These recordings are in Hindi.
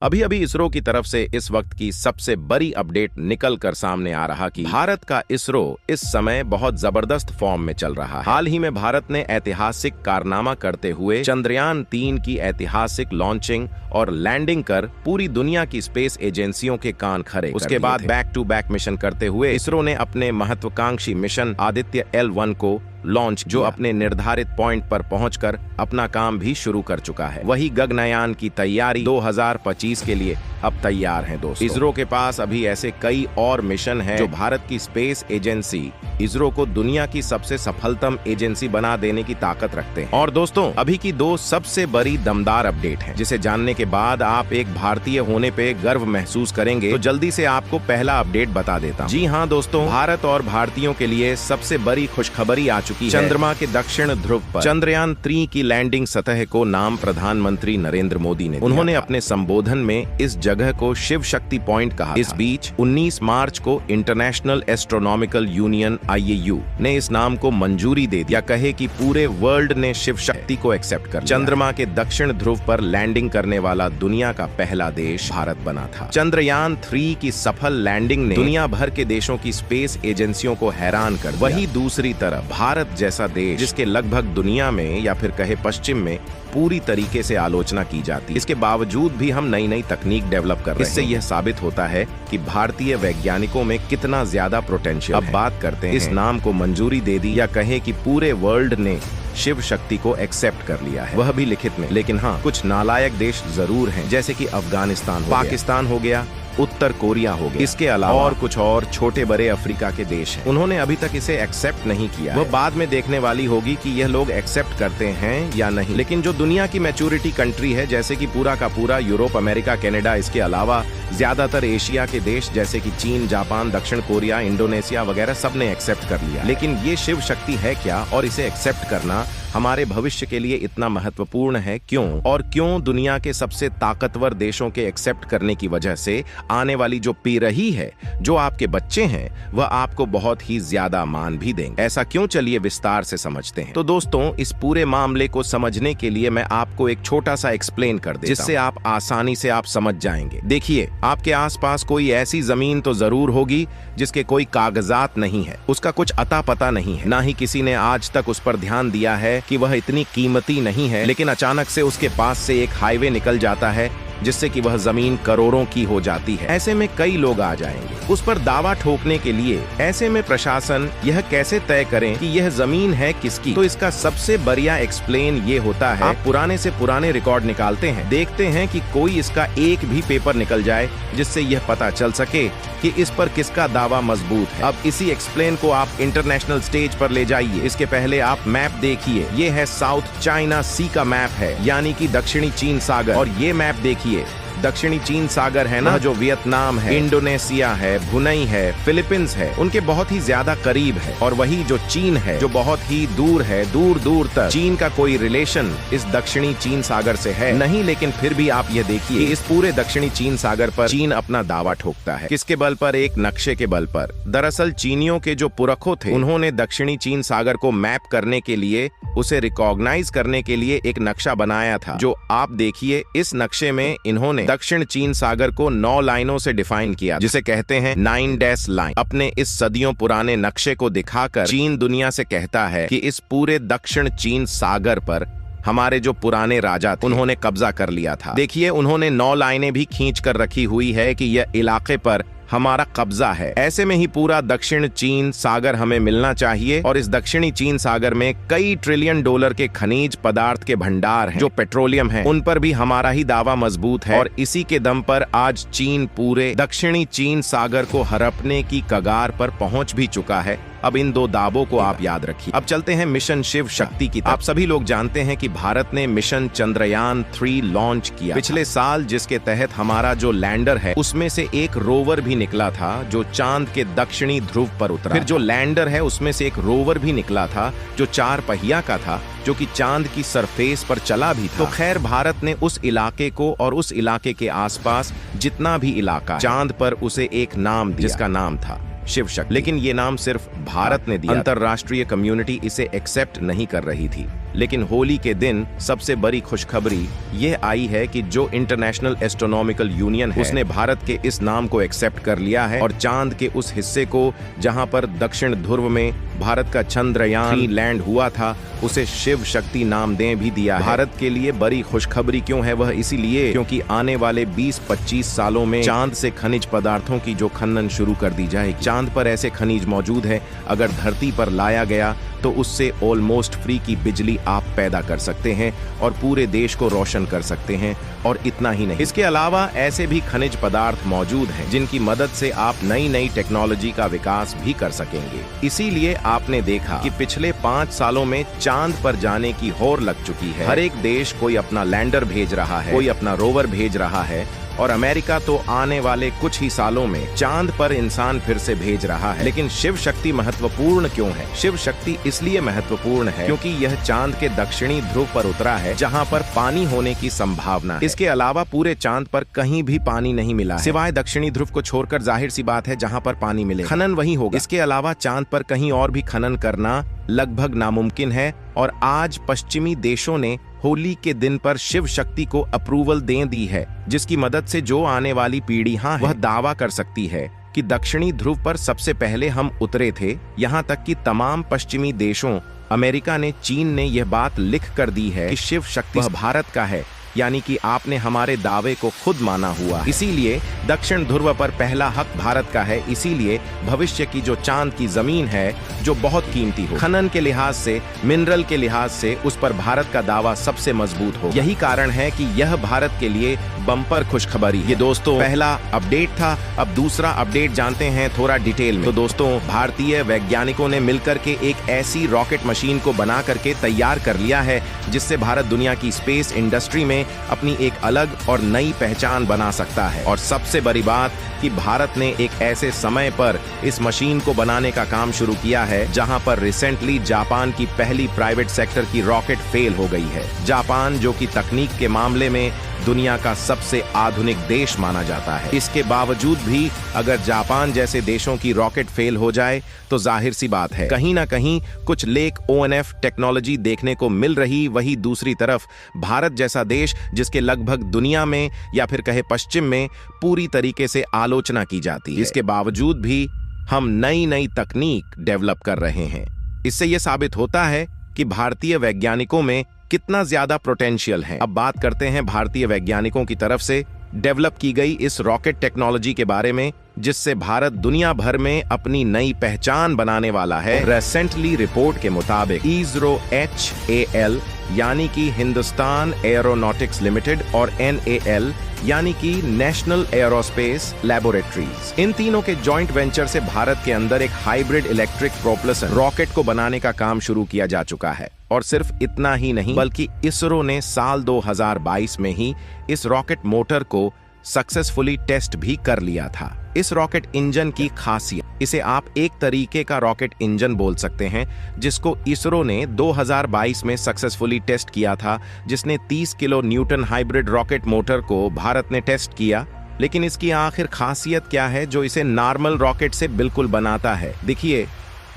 अभी अभी इसरो की तरफ से इस वक्त की सबसे बड़ी अपडेट निकल कर सामने आ रहा कि भारत का इसरो इस समय बहुत जबरदस्त फॉर्म में चल रहा है। हाल ही में भारत ने ऐतिहासिक कारनामा करते हुए चंद्रयान-3 की ऐतिहासिक लॉन्चिंग और लैंडिंग कर पूरी दुनिया की स्पेस एजेंसियों के कान खड़े। उसके बाद बैक टू बैक मिशन करते हुए इसरो ने अपने महत्वाकांक्षी मिशन आदित्य L1 को लॉन्च, जो अपने निर्धारित पॉइंट पर पहुंचकर अपना काम भी शुरू कर चुका है। वही गगनयान की तैयारी 2025 के लिए अब तैयार हैं दोस्तों। इसरो के पास अभी ऐसे कई और मिशन हैं जो भारत की स्पेस एजेंसी इसरो को दुनिया की सबसे सफलतम एजेंसी बना देने की ताकत रखते हैं। और दोस्तों, अभी की दो सबसे बड़ी दमदार अपडेट है, जिसे जानने के बाद आप एक भारतीय होने पे गर्व महसूस करेंगे। तो जल्दी से आपको पहला अपडेट बता देता हूं। जी हाँ दोस्तों, भारत और भारतीयों के लिए सबसे बड़ी खुशखबरी आ चुकी है। चंद्रमा के दक्षिण ध्रुव पर चंद्रयान-3 की लैंडिंग सतह को नाम प्रधानमंत्री नरेंद्र मोदी ने। उन्होंने अपने संबोधन में इस जगह को शिव शक्ति पॉइंट कहा। इस बीच 19 मार्च को इंटरनेशनल एस्ट्रोनॉमिकल यूनियन IAU ने इस नाम को मंजूरी दे दिया। कहे कि पूरे वर्ल्ड ने शिव शक्ति को एक्सेप्ट कर लिया। चंद्रमा के दक्षिण ध्रुव पर लैंडिंग करने वाला दुनिया का पहला देश भारत बना था। चंद्रयान-3 की सफल लैंडिंग ने दुनिया भर के देशों की स्पेस एजेंसियों को हैरान कर दिया। वहीं दूसरी तरफ भारत जैसा देश, जिसके लगभग दुनिया में या फिर कहे पश्चिम में पूरी तरीके से आलोचना की जाती है, इसके बावजूद भी हम नई नई तकनीक डेवलप कर रहे हैं। इससे यह साबित होता है कि भारतीय वैज्ञानिकों में कितना ज्यादा पोटेंशियल है। अब बात करते हैं, इस नाम को मंजूरी दे दी या कहे कि पूरे वर्ल्ड ने शिव शक्ति को एक्सेप्ट कर लिया है, वह भी लिखित में। लेकिन हाँ, कुछ नालायक देश जरूर हैं, जैसे कि अफगानिस्तान, पाकिस्तान हो गया, उत्तर कोरिया हो गया। इसके अलावा और कुछ और छोटे बड़े अफ्रीका के देश हैं। उन्होंने अभी तक इसे एक्सेप्ट नहीं किया। वो बाद में देखने वाली होगी कि यह लोग एक्सेप्ट करते हैं या नहीं। लेकिन जो दुनिया की मैच्योरिटी कंट्री है, जैसे कि पूरा का पूरा यूरोप, अमेरिका, कनाडा, इसके अलावा ज्यादातर एशिया के देश जैसे कि चीन, जापान, दक्षिण कोरिया, इंडोनेशिया वगैरह, सब ने एक्सेप्ट कर लिया। लेकिन ये शिव शक्ति है क्या, और इसे एक्सेप्ट करना हमारे भविष्य के लिए इतना महत्वपूर्ण है क्यों? और क्यों दुनिया के सबसे ताकतवर देशों के एक्सेप्ट करने की वजह से आने वाली जो पीढ़ी है, जो आपके बच्चे हैं, वह आपको बहुत ही ज्यादा मान भी देंगे। ऐसा क्यों, चलिए विस्तार से समझते हैं। तो दोस्तों, इस पूरे मामले को समझने के लिए मैं आपको एक छोटा सा एक्सप्लेन कर देता हूं, जिससे आप आसानी से आप समझ जाएंगे। देखिए, आपके आसपास कोई ऐसी जमीन तो जरूर होगी जिसके कोई कागजात नहीं है, उसका कुछ अता पता नहीं है, ना ही किसी ने आज तक उस पर ध्यान दिया है कि वह इतनी कीमती नहीं है। लेकिन अचानक से उसके पास से एक हाईवे निकल जाता है, जिससे कि वह जमीन करोड़ों की हो जाती है। ऐसे में कई लोग आ जाएंगे उस पर दावा ठोकने के लिए। ऐसे में प्रशासन यह कैसे तय करें कि यह जमीन है किसकी? तो इसका सबसे बढ़िया एक्सप्लेन ये होता है, आप पुराने से पुराने रिकॉर्ड निकालते हैं, देखते हैं कि कोई इसका एक भी पेपर निकल जाए जिससे यह पता चल सके कि इस पर किसका दावा मजबूत है। अब इसी एक्सप्लेन को आप इंटरनेशनल स्टेज पर ले जाइए। इसके पहले आप मैप देखिए, ये है साउथ चाइना सी का मैप है, यानी कि दक्षिणी चीन सागर। और ये मैप देखिए, दक्षिणी चीन सागर है ना, जो वियतनाम है, इंडोनेशिया है, ब्रुनेई है, फिलीपींस है, उनके बहुत ही ज्यादा करीब है। और वही जो चीन है, जो बहुत ही दूर है, दूर दूर तक चीन का कोई रिलेशन इस दक्षिणी चीन सागर से है नहीं। लेकिन फिर भी आप ये देखिए, इस पूरे दक्षिणी चीन सागर पर चीन अपना दावा ठोकता है। किसके बल पर? एक नक्शे के बल पर। दरअसल चीनियों के जो पुरखों थे, उन्होंने दक्षिणी चीन सागर को मैप करने के लिए, उसे रिकॉग्नाइज करने के लिए एक नक्शा बनाया था, जो आप देखिए। इस नक्शे में इन्होंने दक्षिण चीन सागर को 9 लाइनों से डिफाइन किया, जिसे कहते हैं 9 डैश लाइन। अपने इस सदियों पुराने नक्शे को दिखाकर चीन दुनिया से कहता है कि इस पूरे दक्षिण चीन सागर पर हमारे जो पुराने राजा थे, उन्होंने कब्जा कर लिया था। देखिए, उन्होंने 9 लाइनें भी खींच कर रखी हुई है कि यह इलाके पर हमारा कब्जा है। ऐसे में ही पूरा दक्षिण चीन सागर हमें मिलना चाहिए। और इस दक्षिणी चीन सागर में कई ट्रिलियन डॉलर के खनिज पदार्थ के भंडार हैं, जो पेट्रोलियम है, उन पर भी हमारा ही दावा मजबूत है। और इसी के दम पर आज चीन पूरे दक्षिणी चीन सागर को हड़पने की कगार पर पहुंच भी चुका है। अब इन दो दावों को आप याद रखिए। अब चलते हैं मिशन शिव शक्ति की तरफ। आप सभी लोग जानते हैं कि भारत ने मिशन चंद्रयान-3 लॉन्च किया पिछले साल, जिसके तहत हमारा जो लैंडर है, उसमें से एक रोवर भी निकला था, जो चांद के दक्षिणी ध्रुव पर उतरा। फिर जो लैंडर है, उसमें से एक रोवर भी निकला था, जो 4 पहिया का था, जो कि चांद की सरफेस पर चला भी था। तो खैर, भारत ने उस इलाके को और उस इलाके के आसपास जितना भी इलाका चांद पर, उसे एक नाम दिया, जिसका नाम था शिव शक्ति। लेकिन ये नाम सिर्फ भारत ने दिया, अंतरराष्ट्रीय कम्युनिटी इसे एक्सेप्ट नहीं कर रही थी। लेकिन होली के दिन सबसे बड़ी खुशखबरी यह आई है कि जो इंटरनेशनल एस्ट्रोनॉमिकल यूनियन है उसने भारत के इस नाम को एक्सेप्ट कर लिया है और चांद के उस हिस्से को जहां पर दक्षिण ध्रुव में भारत का चंद्रयान लैंड हुआ था उसे शिव शक्ति नाम दे भी दिया है। भारत के लिए बड़ी खुशखबरी क्यों है? वह इसीलिए क्योंकि आने वाले 20-25 सालों में चांद से खनिज पदार्थों की जो खनन शुरू कर दी जाएगी। चांद पर ऐसे खनिज मौजूद है, अगर धरती पर लाया गया तो उससे ऑलमोस्ट फ्री की बिजली आप पैदा कर सकते हैं और पूरे देश को रोशन कर सकते हैं। और इतना ही नहीं, इसके अलावा ऐसे भी खनिज पदार्थ मौजूद हैं जिनकी मदद से आप नई नई टेक्नोलॉजी का विकास भी कर सकेंगे। इसीलिए आपने देखा कि पिछले 5 सालों में चांद पर जाने की होड़ लग चुकी है। हर एक देश कोई अपना लैंडर भेज रहा है, कोई अपना रोवर भेज रहा है और अमेरिका तो आने वाले कुछ ही सालों में चांद पर इंसान फिर से भेज रहा है। लेकिन शिव शक्ति महत्वपूर्ण क्यों है? शिव शक्ति इसलिए महत्वपूर्ण है क्योंकि यह चांद के दक्षिणी ध्रुव पर उतरा है जहां पर पानी होने की संभावना है। इसके अलावा पूरे चांद पर कहीं भी पानी नहीं मिला है, सिवाय दक्षिणी ध्रुव को छोड़कर। जाहिर सी बात है जहां पर पानी मिले खनन वही होगा। इसके अलावा चांद पर कहीं और भी खनन करना लगभग नामुमकिन है और आज पश्चिमी देशों ने होली के दिन पर शिव शक्ति को अप्रूवल दे दी है, जिसकी मदद से जो आने वाली पीढ़ियां वह दावा कर सकती है कि दक्षिणी ध्रुव पर सबसे पहले हम उतरे थे। यहाँ तक कि तमाम पश्चिमी देशों, अमेरिका ने, चीन ने यह बात लिख कर दी है कि शिव शक्ति वह भारत का है, यानी कि आपने हमारे दावे को खुद माना हुआ है। इसीलिए दक्षिण ध्रुव पर पहला हक भारत का है। इसीलिए भविष्य की जो चांद की जमीन है जो बहुत कीमती हो, खनन के लिहाज से, मिनरल के लिहाज से, उस पर भारत का दावा सबसे मजबूत हो। यही कारण है कि यह भारत के लिए बम्पर खुशखबरी। ये दोस्तों पहला अपडेट था। अब दूसरा अपडेट जानते हैं थोड़ा डिटेल में। तो दोस्तों, भारतीय वैज्ञानिकों ने मिलकर के एक ऐसी रॉकेट मशीन को बना करके तैयार कर लिया है जिससे भारत दुनिया की स्पेस इंडस्ट्री में अपनी एक अलग और नई पहचान बना सकता है। और सबसे बड़ी बात कि भारत ने एक ऐसे समय पर इस मशीन को बनाने का काम शुरू किया है जहां पर रिसेंटली जापान की पहली प्राइवेट सेक्टर की रॉकेट फेल हो गई है। जापान जो कि तकनीक के मामले में दुनिया का सबसे आधुनिक देश माना जाता है, इसके बावजूद भी अगर जापान जैसे देशों की रॉकेट फेल हो जाए तो जाहिर सी बात है कहीं ना कहीं कुछ लेक ONF टेक्नोलॉजी देखने को मिल रही। वही दूसरी तरफ भारत जैसा देश जिसके लगभग दुनिया में या फिर कहे पश्चिम में पूरी तरीके से आलोचना की जाती है, इसके बावजूद भी हम नई नई तकनीक डेवलप कर रहे हैं। इससे यह साबित होता है कि भारतीय वैज्ञानिकों में कितना ज्यादा पोटेंशियल है। अब बात करते हैं भारतीय वैज्ञानिकों की तरफ से डेवलप की गई इस रॉकेट टेक्नोलॉजी के बारे में, जिससे भारत दुनिया भर में अपनी नई पहचान बनाने वाला है। रिसेंटली रिपोर्ट के मुताबिक ISRO HAL यानी कि हिंदुस्तान एरोनॉटिक्स लिमिटेड और NAL यानी कि नेशनल एरोस्पेस लैबोरेटरीज, इन तीनों के जॉइंट वेंचर से भारत के अंदर एक हाइब्रिड इलेक्ट्रिक प्रोपल्सन रॉकेट को बनाने का काम शुरू किया जा चुका है। और सिर्फ इतना ही नहीं बल्कि ISRO ने साल 2022 में ही इस रॉकेट मोटर को सक्सेसफुली टेस्ट भी कर लिया था। इस रॉकेट इंजन की खासियत, इसे आप एक तरीके का रॉकेट इंजन बोल सकते हैं, जिसको ISRO ने 2022 में सक्सेसफुली टेस्ट किया था, जिसने 30 kilo Newton hybrid rocket motor को भारत ने टेस्ट किया। लेकिन इसकी आखिर खासियत क्या है जो इसे नॉर्मल रॉकेट से बिल्कुल बनाता है? देखिए,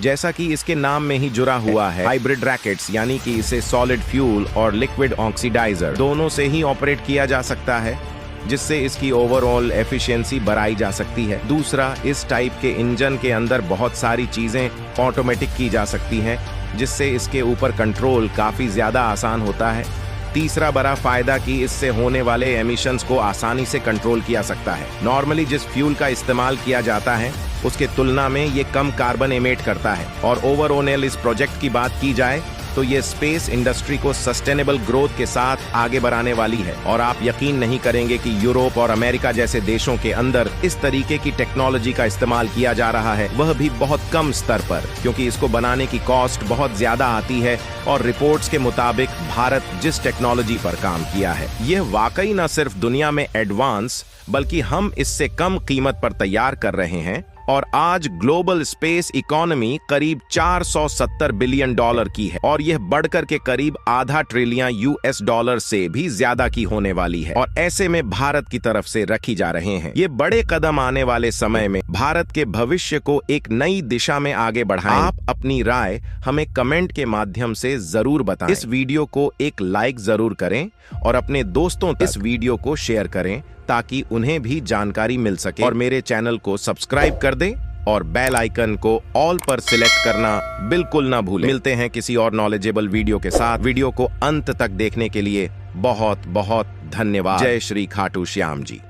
जैसा कि इसके नाम में ही जुड़ा हुआ है, हाइब्रिड रॉकेट्स, यानी कि इसे सॉलिड फ्यूल और लिक्विड ऑक्सीडाइजर दोनों से ही ऑपरेट किया जा सकता है, जिससे इसकी ओवरऑल एफिशिएंसी बढ़ाई जा सकती है। दूसरा, इस टाइप के इंजन के अंदर बहुत सारी चीजें ऑटोमेटिक की जा सकती हैं, जिससे इसके ऊपर कंट्रोल काफी ज्यादा आसान होता है। तीसरा बड़ा फायदा कि इससे होने वाले एमिशंस को आसानी से कंट्रोल किया सकता है। नॉर्मली जिस फ्यूल का इस्तेमाल किया जाता है उसके तुलना में ये कम कार्बन एमिट करता है। और ओवरऑल इस प्रोजेक्ट की बात की जाए तो ये स्पेस इंडस्ट्री को सस्टेनेबल ग्रोथ के साथ आगे बढ़ाने वाली है। और आप यकीन नहीं करेंगे कि यूरोप और अमेरिका जैसे देशों के अंदर इस तरीके की टेक्नोलॉजी का इस्तेमाल किया जा रहा है, वह भी बहुत कम स्तर पर, क्योंकि इसको बनाने की कॉस्ट बहुत ज्यादा आती है। और रिपोर्ट्स के मुताबिक भारत जिस टेक्नोलॉजी पर काम किया है, यह वाकई न सिर्फ दुनिया में एडवांस बल्कि हम इससे कम कीमत पर तैयार कर रहे हैं। और आज ग्लोबल स्पेस इकोनॉमी करीब 470 बिलियन डॉलर की है और यह बढ़कर के करीब आधा ट्रिलियन यूएस डॉलर से भी ज्यादा की होने वाली है और ऐसे में भारत की तरफ से रखी जा रहे हैं। ये बड़े कदम आने वाले समय में भारत के भविष्य को एक नई दिशा में आगे बढ़ाएं। आप अपनी राय हमें कमेंट के माध्यम से जरूर बताएं। इस वीडियो को एक लाइक जरूर करें और अपने दोस्तों तक इस वीडियो को शेयर करें ताकि उन्हें भी जानकारी मिल सके और मेरे चैनल को सब्सक्राइब कर दें और बेल आइकन को ऑल पर सिलेक्ट करना बिल्कुल ना भूलें। मिलते हैं किसी और नॉलेजेबल वीडियो के साथ। वीडियो को अंत तक देखने के लिए बहुत बहुत धन्यवाद। जय श्री खाटू श्याम जी।